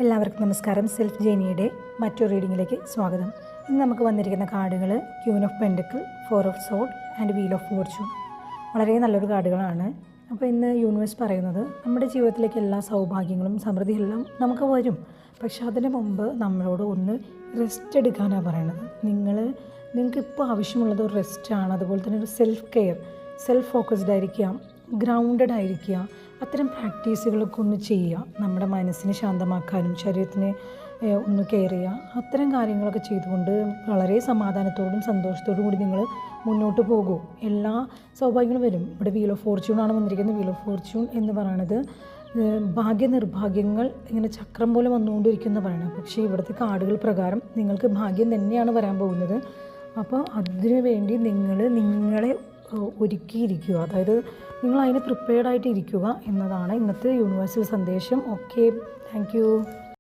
എല്ലാവർക്കും നമസ്കാരം. സെൽഫ് ജേനിയുടെ മറ്റൊരു റീഡിങ്ങിലേക്ക് സ്വാഗതം. ഇന്ന് നമുക്ക് വന്നിരിക്കുന്ന കാർഡുകൾ queen of pentacle, 4 of soared and wheel of Fortune. വളരെ നല്ലൊരു കാർഡുകളാണ്. അപ്പോൾ ഇന്ന് യൂണിവേഴ്സ് പറയുന്നത് നമ്മുടെ ജീവിതത്തിലേക്ക് എല്ലാ സൗഭാഗ്യങ്ങളും സമൃദ്ധിയെല്ലാം നമുക്ക് വരും. പക്ഷെ അതിന് മുമ്പ് നമ്മളോട് ഒന്ന് റെസ്റ്റ് എടുക്കാനാണ് പറയണത്. നിങ്ങൾക്ക് ഇപ്പോൾ ആവശ്യമുള്ളത് ഒരു റെസ്റ്റാണ്. അതുപോലെ തന്നെ ഒരു സെൽഫ് കെയർ, സെൽഫ് ഫോക്കസ്ഡ് ആയിരിക്കുക, ഗ്രൗണ്ടഡ് ആയിരിക്കുക. അത്തരം പ്രാക്ടീസുകളൊക്കെ ഒന്ന് ചെയ്യുക. നമ്മുടെ മനസ്സിനെ ശാന്തമാക്കാനും ശരീരത്തിനെ ഒന്ന് കെയർ ചെയ്യുക. അത്തരം കാര്യങ്ങളൊക്കെ ചെയ്തുകൊണ്ട് വളരെ സമാധാനത്തോടും സന്തോഷത്തോടും കൂടി നിങ്ങൾ മുന്നോട്ട് പോകൂ. എല്ലാ സൗഭാഗ്യങ്ങളും വരും. ഇവിടെ വീൽ ഓഫ് ഫോർച്യൂണാണ് വന്നിരിക്കുന്നത്. വീൽ ഓഫ് ഫോർച്യൂൺ എന്ന് പറയുന്നത് ഭാഗ്യനിർഭാഗ്യങ്ങൾ ഇങ്ങനെ ചക്രം പോലെ വന്നുകൊണ്ടിരിക്കുന്ന പറയണം. പക്ഷേ ഇവിടുത്തെ കാർഡുകൾ പ്രകാരം നിങ്ങൾക്ക് ഭാഗ്യം തന്നെയാണ് വരാൻ പോകുന്നത്. അപ്പോൾ അതിനു വേണ്ടി നിങ്ങളെ ഒരുക്കിയിരിക്കുക. അതായത് നിങ്ങൾ അതിന് പ്രിപ്പയർഡായിട്ട് ഇരിക്കുക എന്നതാണ് ഇന്നത്തെ യൂണിവേഴ്സൽ സന്ദേശം. Okay, thank you.